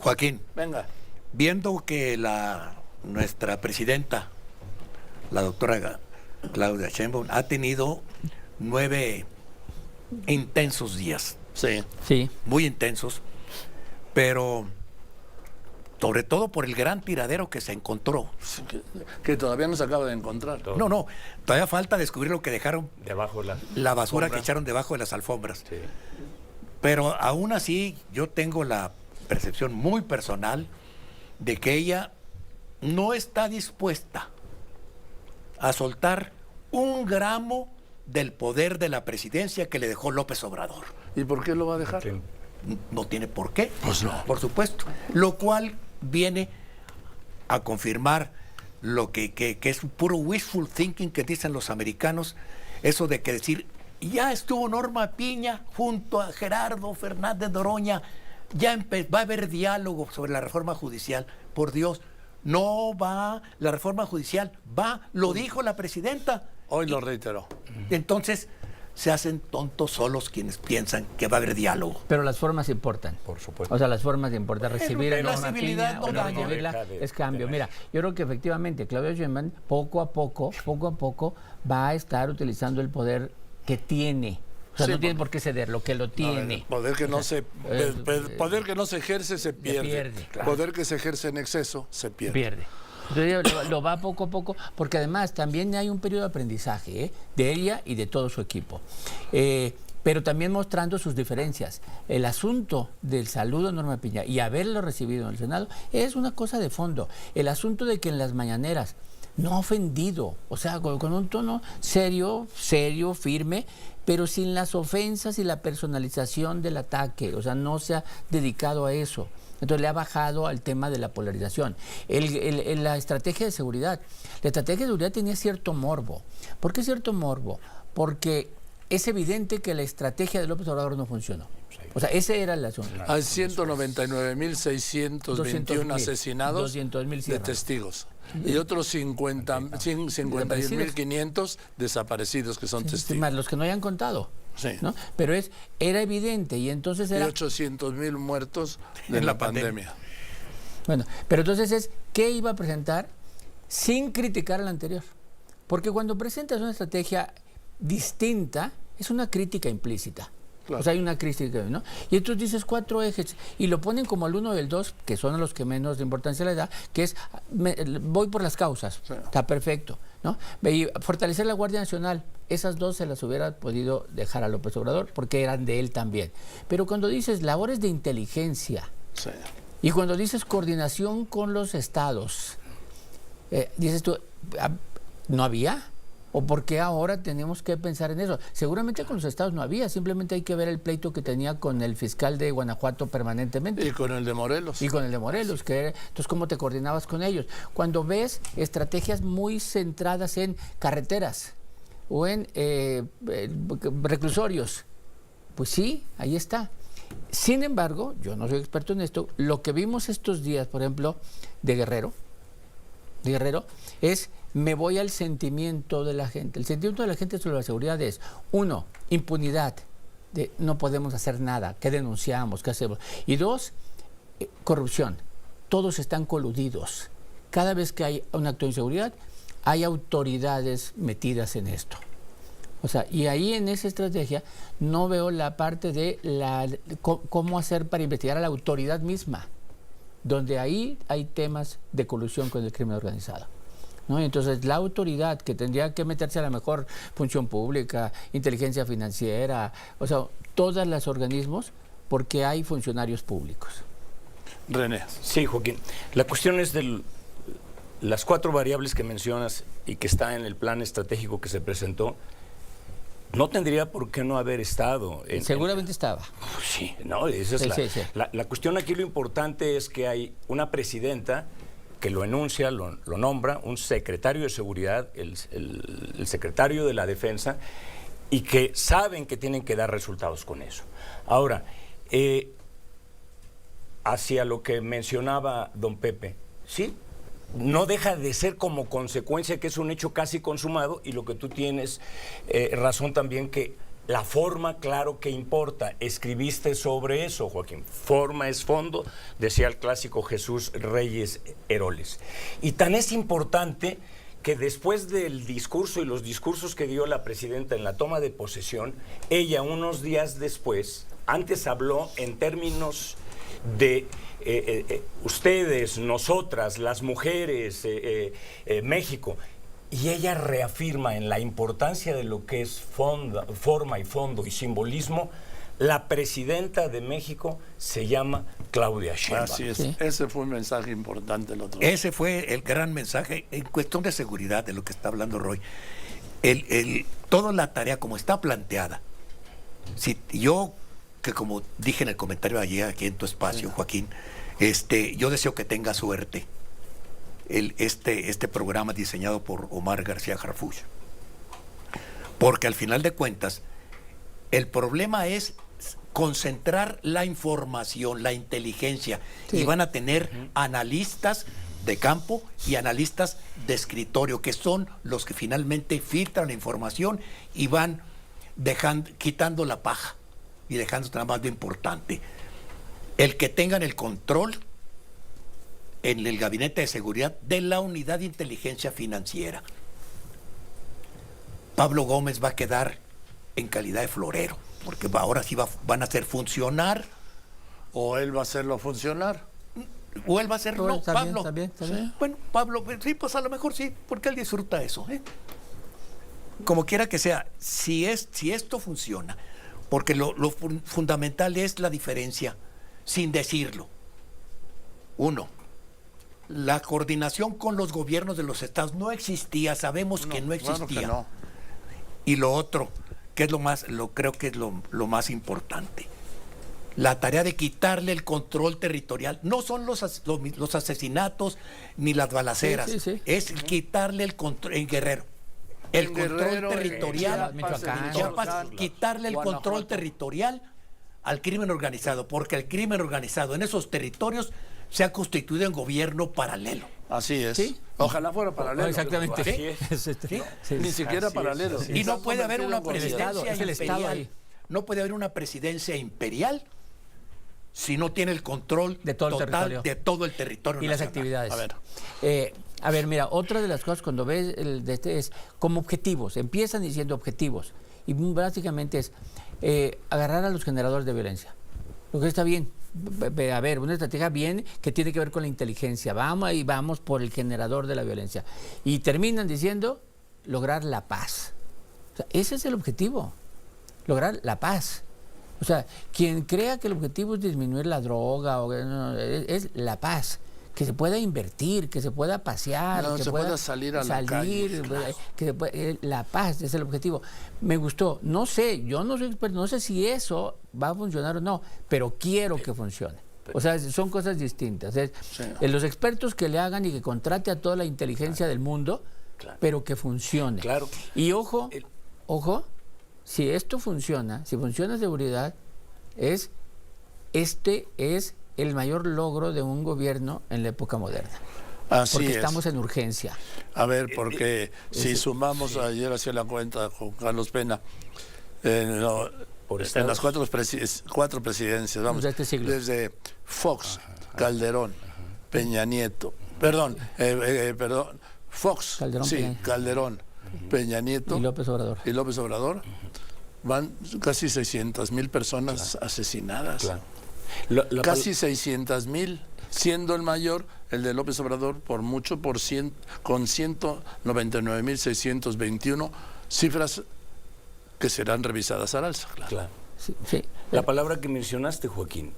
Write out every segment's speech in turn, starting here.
Joaquín, Venga. viendo que nuestra presidenta, la doctora Claudia Sheinbaum, ha tenido 9 intensos días, Sí. Sí. muy intensos, pero sobre todo por el gran tiradero que se encontró. Que todavía no se acaba de encontrar. No, todavía falta descubrir lo que dejaron, Debajo la basura alfombra que echaron debajo de las alfombras. Sí. Pero aún así yo tengo la percepción muy personal de que ella no está dispuesta a soltar un gramo del poder de la presidencia que le dejó López Obrador. ¿Y por qué lo va a dejar? Sí. No tiene por qué, Pues no. por supuesto. Lo cual viene a confirmar lo que es puro wishful thinking que dicen los americanos, eso de que decir, ya estuvo Norma Piña junto a Gerardo Fernández Noroña, ya va a haber diálogo sobre la reforma judicial. Por Dios, no va, la reforma judicial va, lo dijo la presidenta. Hoy lo reiteró. Entonces, se hacen tontos solos quienes piensan que va a haber diálogo. Pero las formas importan. Por supuesto. O sea, las formas importan. Recibir pero a la Norma civilidad Piña no o no daña. recibirla No deja es cambio. de Mira, yo creo que efectivamente Claudia Sheinbaum poco a poco va a estar utilizando el poder que tiene. O sea, Sí, no tiene por qué ceder, lo que lo tiene. El poder que no se poder que no se ejerce se pierde. pierde, claro. Poder que se ejerce en exceso se pierde. Entonces lo va poco a poco, porque además también hay un periodo de aprendizaje de ella y de todo su equipo. Pero también mostrando sus diferencias. El asunto del saludo a Norma Piña y haberlo recibido en el Senado es una cosa de fondo. El asunto de que en las mañaneras no ha ofendido, o sea, con un tono serio, firme, pero sin las ofensas y la personalización del ataque, o sea, no se ha dedicado a eso. Entonces le ha bajado al tema de la polarización. La estrategia de seguridad. La estrategia de seguridad tenía cierto morbo. ¿Por qué cierto morbo? Porque es evidente que la estrategia de López Obrador no funcionó. O sea, ese era el asunto. Hay 199.621 asesinados 200.000 de testigos. Y otros 51.500 desaparecidos que son testigos. Más los que no hayan contado. Sí. ¿No? Pero era evidente y entonces Y era... 800.000 muertos de la pandemia. Bueno, pero entonces ¿qué iba a presentar sin criticar a la anterior? Porque cuando presentas una estrategia distinta, es una crítica implícita. Claro. O sea, hay una crítica, ¿no? Y entonces dices 4 ejes y lo ponen como el 1 y el 2, que son los que menos importancia le da, que es, voy por las causas, sí. Está perfecto, ¿no? Y fortalecer la Guardia Nacional, esas 2 se las hubiera podido dejar a López Obrador porque eran de él también. Pero cuando dices labores de inteligencia, Sí. y cuando dices coordinación con los estados, dices tú, ¿no había? ¿O por qué ahora tenemos que pensar en eso? Seguramente con los estados no había, simplemente hay que ver el pleito que tenía con el fiscal de Guanajuato permanentemente. Y con el de Morelos. Y con el de Morelos, entonces ¿cómo te coordinabas con ellos? Cuando ves estrategias muy centradas en carreteras o en reclusorios, pues sí, ahí está. Sin embargo, yo no soy experto en esto, lo que vimos estos días, por ejemplo, de Guerrero, es me voy al sentimiento de la gente. El sentimiento de la gente sobre la seguridad es, 1, impunidad, de no podemos hacer nada, ¿qué denunciamos? ¿Qué hacemos? Y 2, corrupción. Todos están coludidos. Cada vez que hay un acto de inseguridad, hay autoridades metidas en esto. O sea, y ahí en esa estrategia no veo la parte de cómo hacer para investigar a la autoridad misma, donde ahí hay temas de colusión con el crimen organizado, ¿no? Entonces la autoridad que tendría que meterse a la mejor función pública, inteligencia financiera, o sea, todos los organismos, porque hay funcionarios públicos. René. Sí, Joaquín. La cuestión es de las 4 variables que mencionas y que está en el plan estratégico que se presentó. No tendría por qué no haber estado. Seguramente estaba. Sí, no, esa es Sí. La cuestión aquí. Lo importante es que hay una presidenta que lo enuncia, lo nombra, un secretario de seguridad, el secretario de la defensa, y que saben que tienen que dar resultados con eso. Ahora, hacia lo que mencionaba don Pepe, sí, no deja de ser como consecuencia que es un hecho casi consumado, y lo que tú tienes razón también, que La forma, claro que importa. Escribiste sobre eso, Joaquín. Forma es fondo, decía el clásico Jesús Reyes Heroles. Y tan es importante que después del discurso y los discursos que dio la presidenta en la toma de posesión, ella unos días después, antes habló en términos de ustedes, nosotras, las mujeres, México, y ella reafirma en la importancia de lo que es forma y fondo y simbolismo. La presidenta de México se llama Claudia Sheinbaum. Así es, Sí. ese fue un mensaje importante el otro día. Ese fue el gran mensaje en cuestión de seguridad de lo que está hablando Roy. Toda la tarea como está planteada. Si yo, que como dije en el comentario ayer aquí en tu espacio, Joaquín, yo deseo que tenga suerte este programa diseñado por Omar García Harfuch. Porque al final de cuentas, el problema es concentrar la información, la inteligencia, Sí. y van a tener analistas de campo y analistas de escritorio, que son los que finalmente filtran la información y van quitando la paja y dejando nada más lo importante. El que tengan el control en el gabinete de seguridad de la unidad de inteligencia financiera. Pablo Gómez va a quedar en calidad de florero, porque ahora sí van a hacer funcionar, O él va a hacerlo funcionar. o él va a hacer, Bueno, no, está bien, Pablo. está bien, está bien. Bueno, Pablo, sí, pues a lo mejor sí, porque él disfruta eso, ¿eh? Como quiera que sea, si esto funciona, porque lo fundamental es la diferencia, sin decirlo. Uno, la coordinación con los gobiernos de los estados no existía, sabemos que no existía. Claro que no. Y lo otro, que es creo que es lo más importante, la tarea de quitarle el control territorial. No son los asesinatos ni las balaceras, Sí, sí, sí. es quitarle el control en Guerrero. El En control Guerrero, territorial, en Michoacán. en Chiapas, quitarle el control Guanajuato. territorial al crimen organizado, porque el crimen organizado en esos territorios se ha constituido en gobierno paralelo. Así es. Sí. Ojalá fuera paralelo. No, exactamente. Así es. Sí. Sí. Ni siquiera Así es, paralelo. así Y Está no puede haber convertido una en gobierno. presidencia Es el Estado imperial. ahí. No puede haber una presidencia imperial si no tiene el control De todo el total territorio. de todo el territorio Y las nacional. actividades. A ver. Mira, otra de las cosas cuando ves es como objetivos. Empiezan diciendo objetivos. Y básicamente es agarrar a los generadores de violencia. Lo que está bien. A ver, una estrategia bien que tiene que ver con la inteligencia. Vamos por el generador de la violencia. Y terminan diciendo lograr la paz. O sea, ese es el objetivo. Lograr la paz. O sea, quien crea que el objetivo es disminuir la droga, es la paz. Que se pueda invertir, que se pueda pasear, No, que se pueda salir a la calle, claro. La paz es el objetivo. Me gustó. No sé, yo no soy experto, no sé si eso va a funcionar o no, pero quiero que funcione. O sea, son cosas distintas. Los expertos que le hagan y que contrate a toda la inteligencia del mundo, pero que funcione. Claro. Y ojo, si esto funciona, si funciona seguridad, este es el mayor logro de un gobierno en la época moderna. Así Porque es. estamos en urgencia. A ver, porque si sumamos, ayer hacía la cuenta con Carlos Pena, en las cuatro presidencias, vamos, De este siglo. desde Fox, Calderón, Peña Nieto, perdón, Fox, Calderón, sí, Peña. Calderón, Peña Nieto Y López Obrador. van casi 600,000 personas asesinadas. Claro. Casi 600,000, siendo el mayor el de López Obrador por mucho, con 199,621 cifras que serán revisadas al alza. Claro. Sí. La palabra que mencionaste, Joaquín,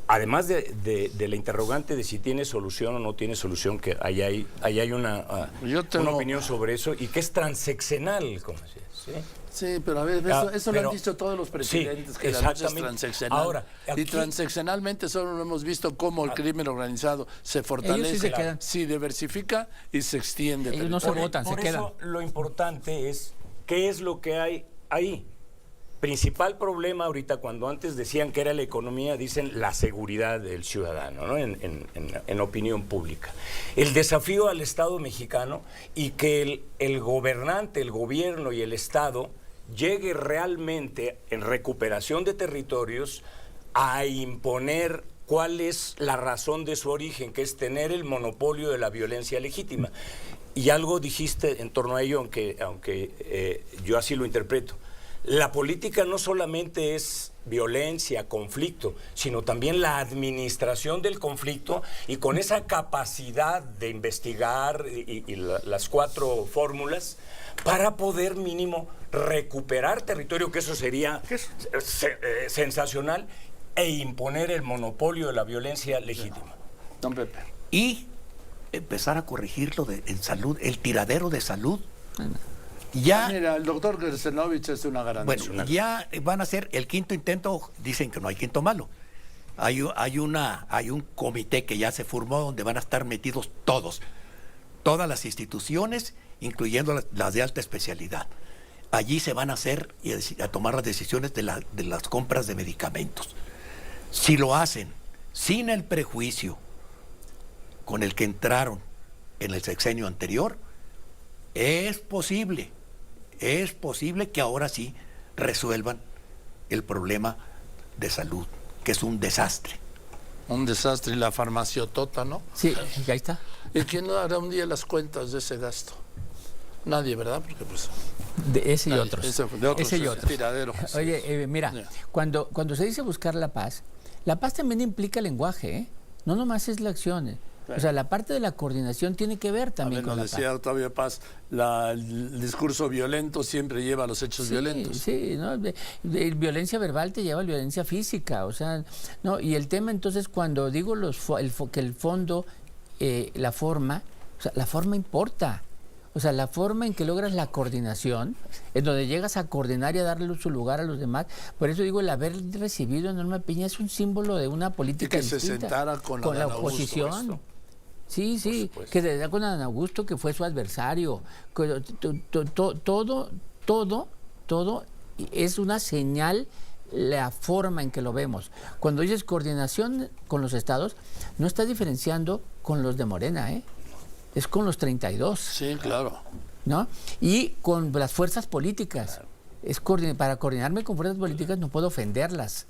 además de la interrogante de si tiene solución o no tiene solución, que ahí hay una opinión sobre eso, y que es transeccional, como decías. ¿Sí? Sí, pero a ver, eso lo han dicho todos los presidentes, sí, que la lucha es exactamente. transeccional. Ahora, aquí- y transeccionalmente solo hemos visto cómo el crimen organizado se fortalece, se quedan. se diversifica y se extiende. Ellos no se territorio. votan, se Por quedan. eso lo importante es qué es lo que hay ahí. Principal problema ahorita, cuando antes decían que era la economía, dicen la seguridad del ciudadano, ¿no? en opinión pública. El desafío al Estado mexicano, y que el gobernante, el gobierno y el Estado llegue realmente en recuperación de territorios a imponer cuál es la razón de su origen, que es tener el monopolio de la violencia legítima. Y algo dijiste en torno a ello, aunque yo así lo interpreto. La política no solamente es violencia, conflicto, sino también la administración del conflicto, y con esa capacidad de investigar y las 4 fórmulas para poder mínimo recuperar territorio, que eso sería sensacional, e imponer el monopolio de la violencia legítima. Don Pepe. Y empezar a corregirlo en salud, el tiradero de salud. Ya, mira, el doctor Gersenovich es una garantía. bueno, ya van a ser el 5.º intento. Dicen que no hay quinto malo. Hay un comité que ya se formó donde van a estar metidos todas las instituciones, incluyendo las de alta especialidad. Allí se van a hacer y a tomar las decisiones de las compras de medicamentos. Si lo hacen sin el prejuicio con el que entraron en el sexenio anterior, es posible que ahora sí resuelvan el problema de salud, que es un desastre. Un desastre, y la farmaciotota, ¿no? Sí, ahí está. ¿Y quién hará un día las cuentas de ese gasto? Nadie, ¿verdad? Porque pues... De ese y nadie. otros. Ese y otros. Tiradero. Oye, mira, cuando se dice buscar la paz también implica lenguaje, ¿eh? No nomás es la acción. O sea, la parte de la coordinación tiene que ver también con la paz. Decía Octavio Paz, el discurso violento siempre lleva a los hechos violentos. Sí, ¿no? Violencia verbal te lleva a violencia física, o sea, no. Y el tema, entonces, cuando digo que el fondo, la forma, o sea, la forma importa. O sea, la forma en que logras la coordinación, en donde llegas a coordinar y a darle su lugar a los demás. Por eso digo, el haber recibido a Norma Piña es un símbolo de una política y que distinta, se sentara con la Adán oposición. Augusto. Sí, que se da con Adán Augusto, que fue su adversario. Todo es una señal, la forma en que lo vemos. Cuando dices coordinación con los estados, no está diferenciando con los de Morena, ¿eh? Es con los 32. Sí, claro. ¿No? Y con las fuerzas políticas. Para coordinarme con fuerzas políticas no puedo ofenderlas.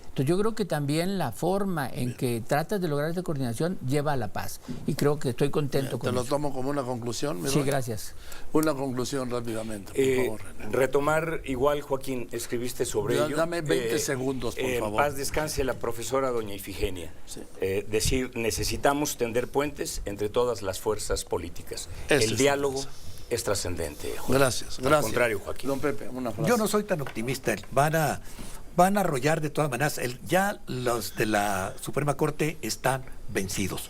Entonces yo creo que también la forma en que tratas de lograr esta coordinación lleva a la paz. Y creo que estoy contento con eso. ¿Te lo tomo como una conclusión? Sí, gracias. Una conclusión rápidamente, por favor, René. Retomar, igual, Joaquín, escribiste sobre ello. Dame 20 segundos, por favor. En paz descanse la profesora doña Ifigenia. Sí. Decir, necesitamos tender puentes entre todas las fuerzas políticas. El diálogo es trascendente, Joaquín. Gracias. Al contrario, Joaquín. Don Pepe, una frase. Yo no soy tan optimista. Van a arrollar de todas maneras. Ya los de la Suprema Corte están vencidos,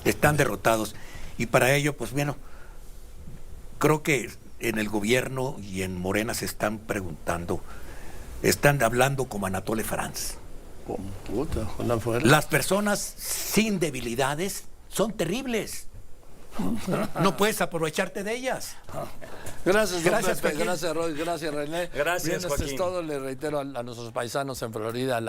están derrotados. Y para ello, pues bueno, creo que en el gobierno y en Morena se están preguntando, están hablando como Anatole France. Puta, ojalá fuera. Las personas sin debilidades son terribles. No puedes aprovecharte de ellas. Gracias, Gracias, Pepe, Joaquín. gracias, Roy, gracias, René. Gracias, Bien, esto es Joaquín. todo. Le reitero a nuestros paisanos en Florida